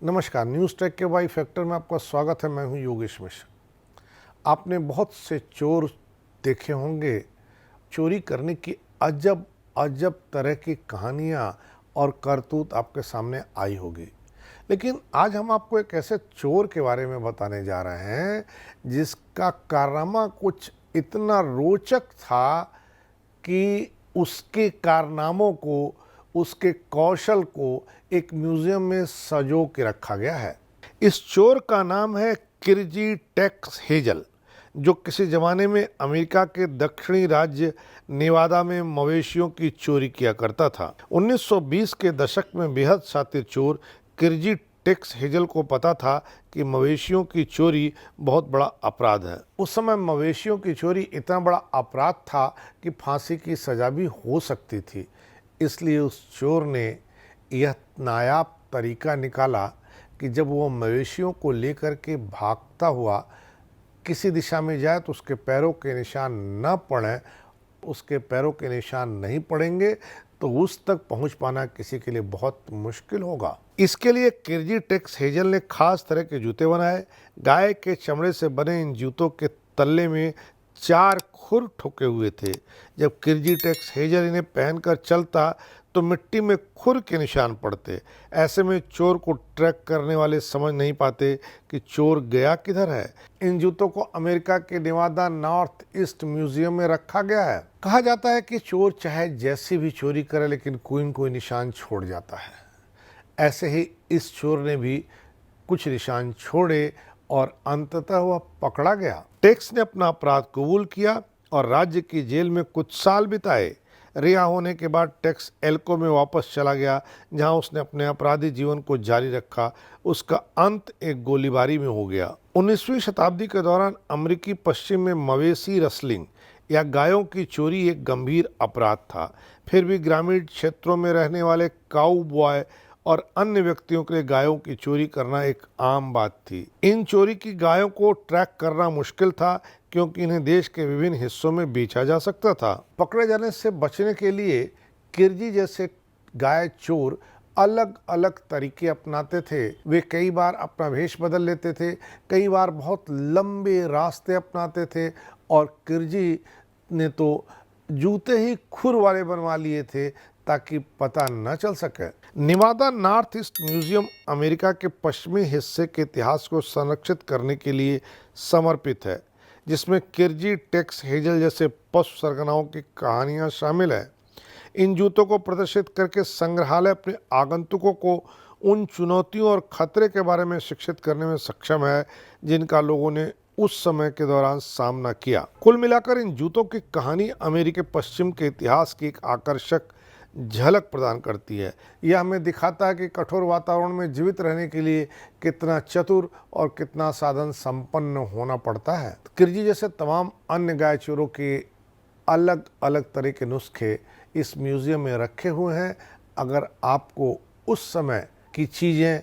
नमस्कार, news take के Y factor में आपका स्वागत है। मैं हूं योगेश मिश्र। आपने बहुत से चोर देखे होंगे। चोरी करने की अजब अजब तरह की कहानियां और करतूत आपके सामने आई होगी, लेकिन आज हम आपको एक ऐसे चोर के बारे में बताने जा रहे हैं जिसका कारनामा कुछ इतना रोचक था कि उसके कारनामों को, उसके कौशल को एक म्यूजियम में सजो के रखा गया है। इस चोर का नाम है किर्जी टेक्स हेजल, जो किसी ज़माने में अमेरिका के दक्षिणी राज्य नेवादा में मवेशियों की चोरी किया करता था। 1920 के दशक में बेहद शातिर चोर किर्जी टेक्स हेजल को पता था कि मवेशियों की चोरी बहुत बड़ा अपराध है। उस समय मवेशियों की चोरी इतना बड़ा अपराध था कि फांसी की सज़ा भी हो सकती थी। इसलिए उस चोर ने यह नायाब तरीका निकाला कि जब वो मवेशियों को लेकर के भागता हुआ किसी दिशा में जाए तो उसके पैरों के निशान न पड़ें। उसके पैरों के निशान नहीं पड़ेंगे तो उस तक पहुंच पाना किसी के लिए बहुत मुश्किल होगा। इसके लिए किर्जी टेक्स हेजल ने खास तरह के जूते बनाए। गाय के चमड़े से बने इन जूतों के तल्ले में 4 खुर ठोके हुए थे। जब किर्जी टेक्स हेजल इन्हें पहनकर चलता तो मिट्टी में खुर के निशान पड़ते। ऐसे में चोर को ट्रैक करने वाले समझ नहीं पाते कि चोर गया किधर है। इन जूतों को अमेरिका के नेवादा नॉर्थ ईस्ट म्यूजियम में रखा गया है। कहा जाता है कि चोर चाहे जैसी भी चोरी करे लेकिन कोई न कोई निशान छोड़ जाता है। ऐसे ही इस चोर ने भी कुछ निशान छोड़े और अंततः वह पकड़ा गया। टेक्स ने अपना अपराध कबूल किया और राज्य की जेल में कुछ साल बिताए। रिहा होने के बाद टेक्स एल्को में वापस चला गया, जहां उसने अपने अपराधी जीवन को जारी रखा। उसका अंत एक गोलीबारी में हो गया। 19वीं शताब्दी के दौरान अमेरिकी पश्चिम में मवेशी रसलिंग या गायों की चोरी एक गंभीर अपराध था। फिर भी ग्रामीण क्षेत्रों में रहने वाले काउबॉय और अन्य व्यक्तियों के लिए गायों की चोरी करना एक आम बात थी। इन चोरी की गायों को ट्रैक करना मुश्किल था क्योंकि इन्हें देश के विभिन्न हिस्सों में बेचा जा सकता था। पकड़े जाने से बचने के लिए किर्जी जैसे गाय चोर अलग अलग तरीके अपनाते थे। वे कई बार अपना भेष बदल लेते थे, कई बार बहुत लंबे रास्ते अपनाते थे और किर्जी ने तो जूते ही खुर वाले बनवा लिए थे ताकि पता न चल सके। Nevada north east museum America के पश्चिमी हिस्से के इतिहास को संरक्षित करने के लिए समर्पित है, जिसमें किर्जी टेक्स हेजल जैसे पशु सरगनाओं की कहानियां शामिल है। इन जूतों को प्रदर्शित करके संग्रहालय अपने आगंतुकों को उन चुनौतियों और खतरे के बारे में शिक्षित करने में सक्षम है जिनका लोगों ने उस समय के दौरान सामना किया। कुल मिलाकर इन जूतों की कहानी अमेरिकी पश्चिम के इतिहास की एक आकर्षक झलक प्रदान करती है। यह हमें दिखाता है कि कठोर वातावरण में जीवित रहने के लिए कितना चतुर और कितना साधन संपन्न होना पड़ता है। किर्जी जैसे तमाम अन्य गाय चोरों के अलग अलग तरह के नुस्खे इस म्यूजियम में रखे हुए हैं। अगर आपको उस समय की चीज़ें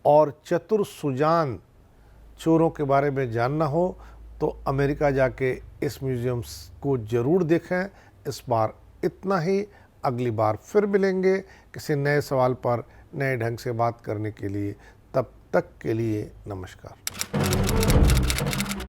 और चतुर सुजान चोरों के बारे में जानना हो तो अमेरिका जाके इस म्यूजियम को ज़रूर देखें। इस बार इतना ही। अगली बार फिर मिलेंगे किसी नए सवाल पर नए ढंग से बात करने के लिए। तब तक के लिए नमस्कार।